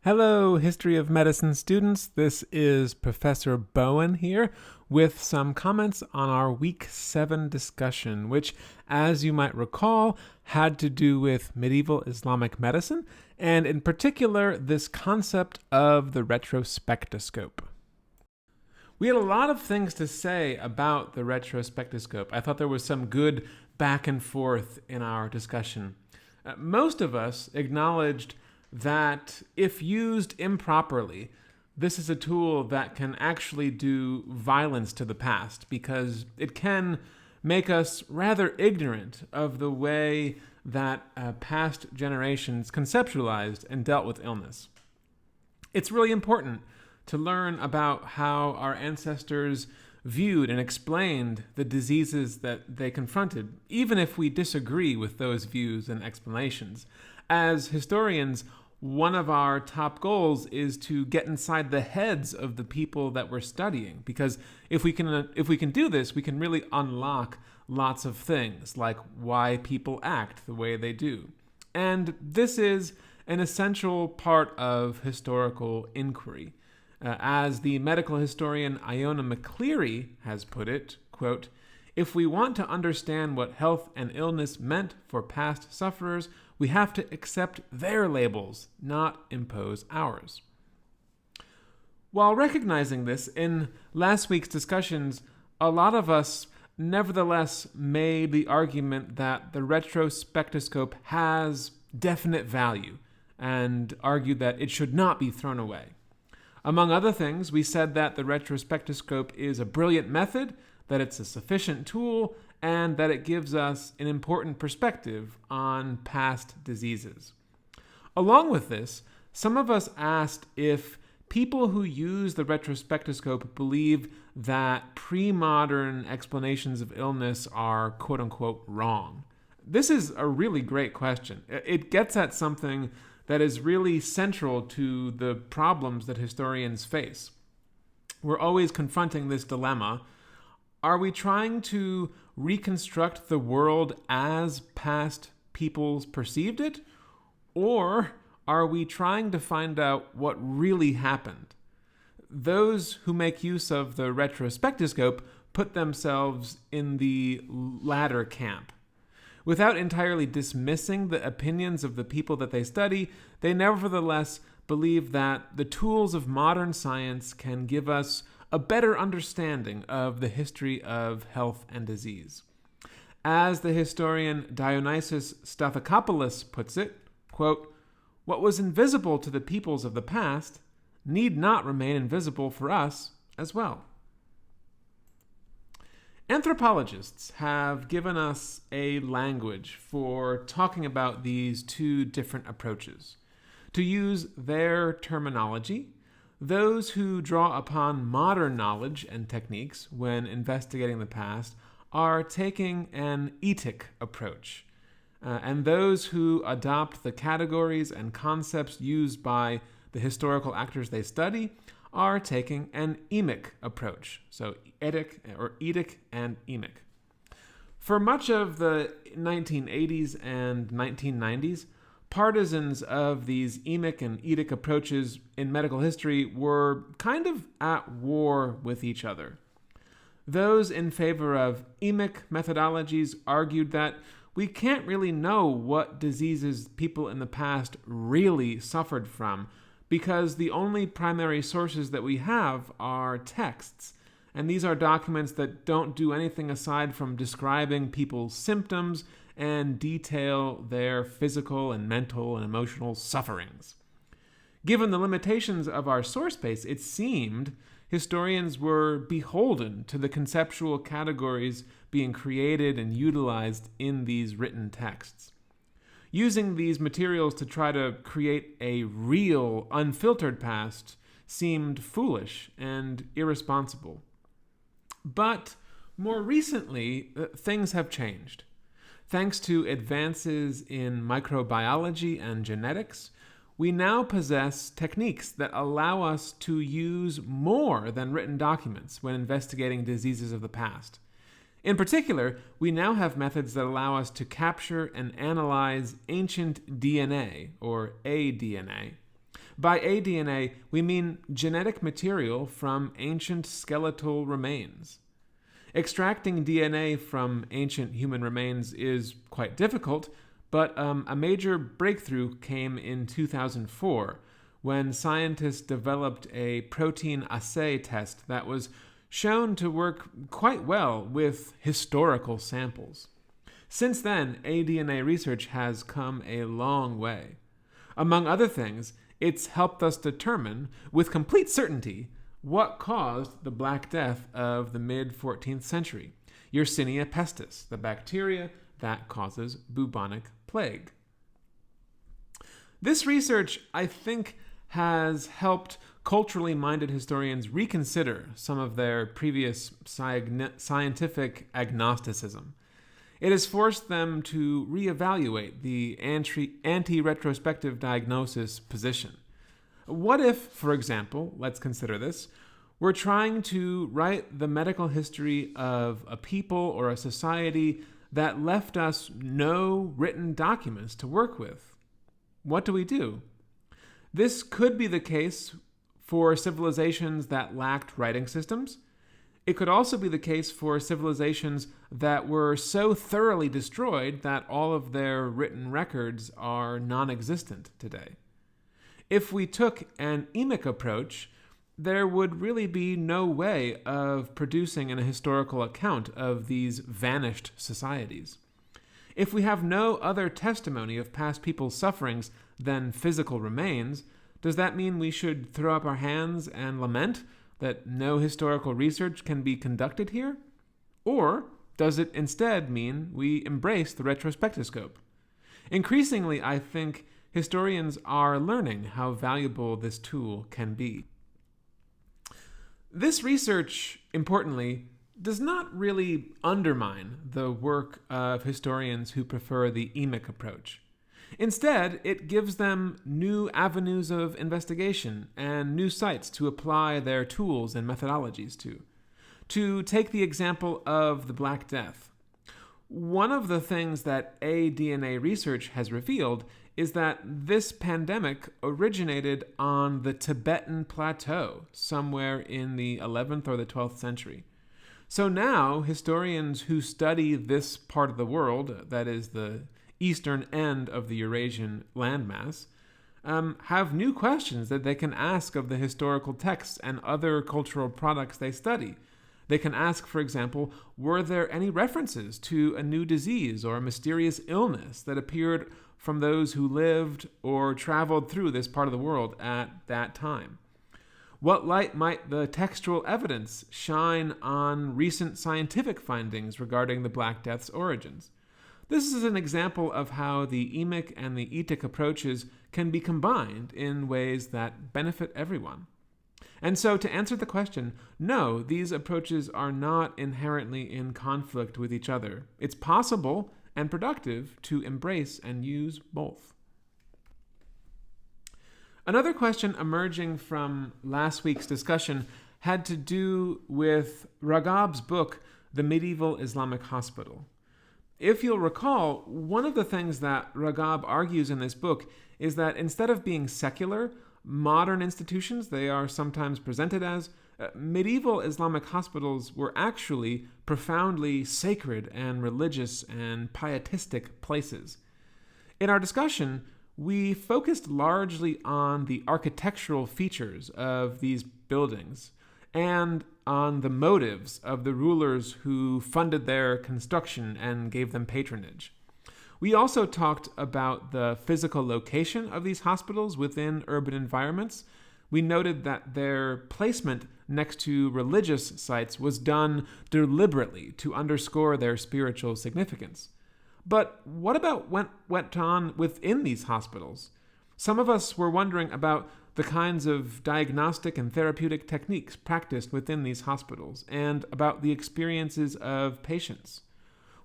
Hello, History of Medicine students. This is Professor Bowen here with some comments on our Week 7 discussion, which, as you might recall, had to do with medieval Islamic medicine, and in particular, this concept of the retrospectoscope. We had a lot of things to say about the retrospectoscope. I thought there was some good back and forth in our discussion. Most of us acknowledged that if used improperly, this is a tool that can actually do violence to the past because it can make us rather ignorant of the way that past generations conceptualized and dealt with illness. It's really important to learn about how our ancestors viewed and explained the diseases that they confronted, even if we disagree with those views and explanations. As historians, one of our top goals is to get inside the heads of the people that we're studying, because if we can do this, we can really unlock lots of things, like why people act the way they do. And this is an essential part of historical inquiry. As the medical historian Iona McCleary has put it, quote, "If we want to understand what health and illness meant for past sufferers, we have to accept their labels, not impose ours." While recognizing this, in last week's discussions, a lot of us nevertheless made the argument that the retrospectoscope has definite value and argued that it should not be thrown away. Among other things, we said that the retrospectoscope is a brilliant method, that it's a sufficient tool, and that it gives us an important perspective on past diseases. Along with this, some of us asked if people who use the retrospectoscope believe that pre-modern explanations of illness are quote-unquote wrong. This is a really great question. It gets at something that is really central to the problems that historians face. We're always confronting this dilemma. Are we trying to reconstruct the world as past peoples perceived it? Or are we trying to find out what really happened? Those who make use of the retrospectoscope put themselves in the latter camp. Without entirely dismissing the opinions of the people that they study, they nevertheless believe that the tools of modern science can give us a better understanding of the history of health and disease. As the historian Dionysius Stathakopoulos puts it, quote, "What was invisible to the peoples of the past need not remain invisible for us as well." Anthropologists have given us a language for talking about these two different approaches. To use their terminology, those who draw upon modern knowledge and techniques when investigating the past are taking an etic approach, and those who adopt the categories and concepts used by the historical actors they study are taking an emic approach, so etic and emic. For much of the 1980s and 1990s, partisans of these emic and etic approaches in medical history were kind of at war with each other. Those in favor of emic methodologies argued that we can't really know what diseases people in the past really suffered from because the only primary sources that we have are texts, and these are documents that don't do anything aside from describing people's symptoms and detail their physical and mental and emotional sufferings. Given the limitations of our source base, it seemed historians were beholden to the conceptual categories being created and utilized in these written texts. Using these materials to try to create a real, unfiltered past seemed foolish and irresponsible. But more recently, things have changed. Thanks to advances in microbiology and genetics, we now possess techniques that allow us to use more than written documents when investigating diseases of the past. In particular, we now have methods that allow us to capture and analyze ancient DNA, or aDNA. By aDNA, we mean genetic material from ancient skeletal remains. Extracting DNA from ancient human remains is quite difficult, but a major breakthrough came in 2004 when scientists developed a protein assay test that was shown to work quite well with historical samples. Since then, aDNA research has come a long way. Among other things, it's helped us determine, with complete certainty, what caused the Black Death of the mid-14th century, Yersinia pestis, the bacteria that causes bubonic plague. This research, I think, has helped culturally minded historians reconsider some of their previous scientific agnosticism. It has forced them to reevaluate the anti-retrospective diagnosis position. What if, for example, let's consider this, we're trying to write the medical history of a people or a society that left us no written documents to work with? What do? This could be the case for civilizations that lacked writing systems. It could also be the case for civilizations that were so thoroughly destroyed that all of their written records are non-existent today. If we took an emic approach, there would really be no way of producing an historical account of these vanished societies. If we have no other testimony of past people's sufferings than physical remains, does that mean we should throw up our hands and lament that no historical research can be conducted here? Or does it instead mean we embrace the retrospectoscope? Increasingly, I think historians are learning how valuable this tool can be. This research, importantly, does not really undermine the work of historians who prefer the emic approach. Instead, it gives them new avenues of investigation and new sites to apply their tools and methodologies to. To take the example of the Black Death, one of the things that aDNA research has revealed is that this pandemic originated on the Tibetan plateau somewhere in the 11th or the 12th century. So now, historians who study this part of the world, that is the eastern end of the Eurasian landmass, have new questions that they can ask of the historical texts and other cultural products they study. They can ask, for example, were there any references to a new disease or a mysterious illness that appeared from those who lived or traveled through this part of the world at that time? What light might the textual evidence shine on recent scientific findings regarding the Black Death's origins? This is an example of how the emic and the etic approaches can be combined in ways that benefit everyone. And so, to answer the question, no, these approaches are not inherently in conflict with each other. It's possible and productive to embrace and use both. Another question emerging from last week's discussion had to do with Ragab's book, The Medieval Islamic Hospital. If you'll recall, one of the things that Ragab argues in this book is that instead of being secular, modern institutions, they are sometimes presented as, medieval Islamic hospitals were actually profoundly sacred and religious and pietistic places. In our discussion, we focused largely on the architectural features of these buildings and on the motives of the rulers who funded their construction and gave them patronage. We also talked about the physical location of these hospitals within urban environments. We noted that their placement next to religious sites was done deliberately to underscore their spiritual significance. But what about what went on within these hospitals? Some of us were wondering about the kinds of diagnostic and therapeutic techniques practiced within these hospitals and about the experiences of patients.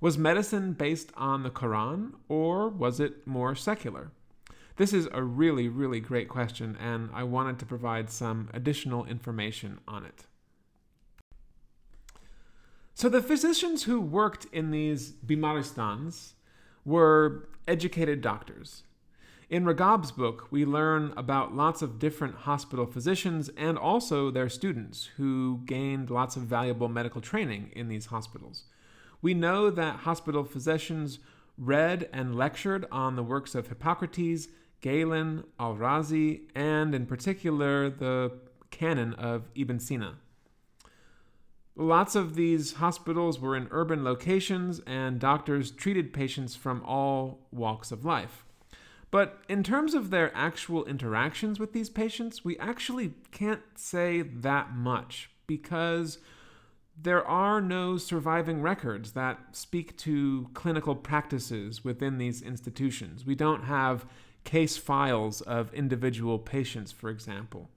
Was medicine based on the Quran, or was it more secular? This is a really, really great question, and I wanted to provide some additional information on it. So the physicians who worked in these bimaristans were educated doctors. In Ragab's book, we learn about lots of different hospital physicians and also their students who gained lots of valuable medical training in these hospitals. We know that hospital physicians read and lectured on the works of Hippocrates, Galen, Al-Razi, and in particular the canon of Ibn Sina. Lots of these hospitals were in urban locations, and doctors treated patients from all walks of life. But in terms of their actual interactions with these patients, we actually can't say that much because there are no surviving records that speak to clinical practices within these institutions. We don't have case files of individual patients, for example.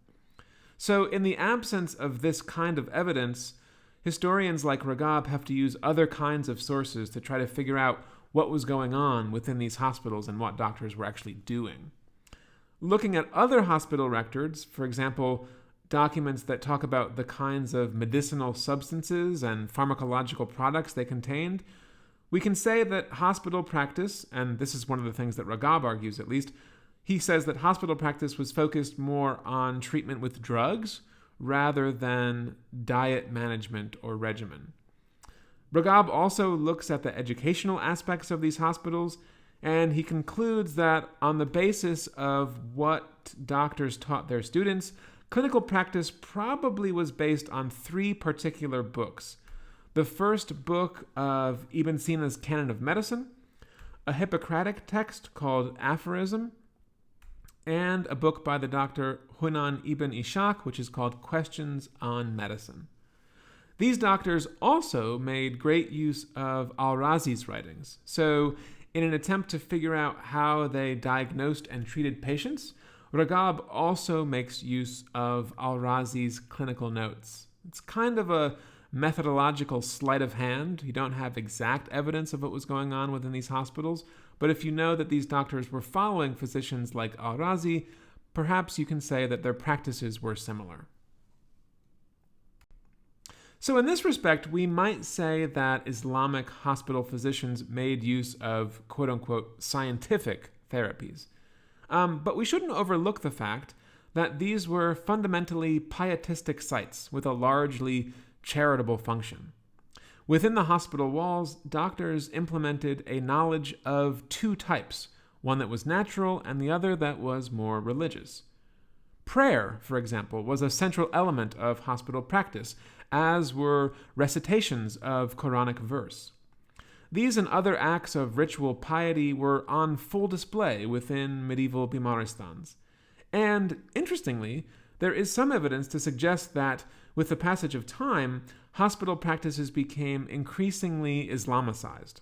So in the absence of this kind of evidence, historians like Ragab have to use other kinds of sources to try to figure out what was going on within these hospitals and what doctors were actually doing. Looking at other hospital records, for example, documents that talk about the kinds of medicinal substances and pharmacological products they contained, we can say that hospital practice, and this is one of the things that Ragab argues at least, he says that hospital practice was focused more on treatment with drugs rather than diet management or regimen. Ragab also looks at the educational aspects of these hospitals, and he concludes that on the basis of what doctors taught their students, clinical practice probably was based on 3 particular books. The first book of Ibn Sina's Canon of Medicine, a Hippocratic text called Aphorism, and a book by the doctor Hunan ibn Ishaq, which is called Questions on Medicine. These doctors also made great use of Al-Razi's writings. So, in an attempt to figure out how they diagnosed and treated patients, Ragab also makes use of Al-Razi's clinical notes. It's kind of a methodological sleight of hand. You don't have exact evidence of what was going on within these hospitals, but if you know that these doctors were following physicians like Al-Razi, perhaps you can say that their practices were similar. So in this respect, we might say that Islamic hospital physicians made use of quote-unquote scientific therapies. But we shouldn't overlook the fact that these were fundamentally pietistic sites with a largely charitable function. Within the hospital walls, doctors implemented a knowledge of 2 types, one that was natural and the other that was more religious. Prayer, for example, was a central element of hospital practice, as were recitations of Quranic verse. These and other acts of ritual piety were on full display within medieval Bimaristans. And, interestingly, there is some evidence to suggest that, with the passage of time, hospital practices became increasingly Islamicized.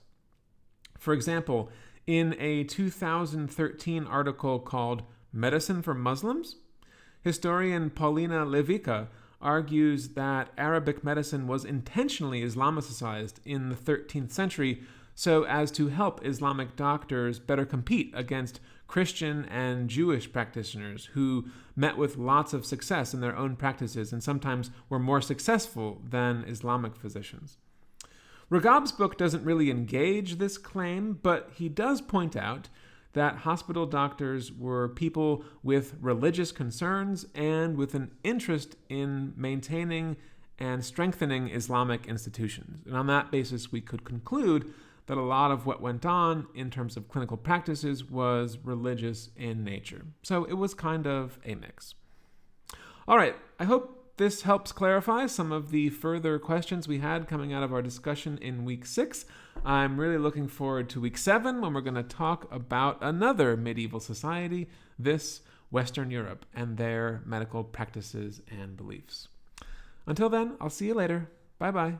For example, in a 2013 article called Medicine for Muslims, historian Paulina Levica argues that Arabic medicine was intentionally Islamicized in the 13th century so as to help Islamic doctors better compete against Christian and Jewish practitioners who met with lots of success in their own practices and sometimes were more successful than Islamic physicians. Ragab's book doesn't really engage this claim, but he does point out that hospital doctors were people with religious concerns and with an interest in maintaining and strengthening Islamic institutions. And on that basis, we could conclude that a lot of what went on in terms of clinical practices was religious in nature. So it was kind of a mix. All right, I hope this helps clarify some of the further questions we had coming out of our discussion in week 6. I'm really looking forward to week 7 when we're going to talk about another medieval society, this Western Europe, and their medical practices and beliefs. Until then, I'll see you later. Bye-bye.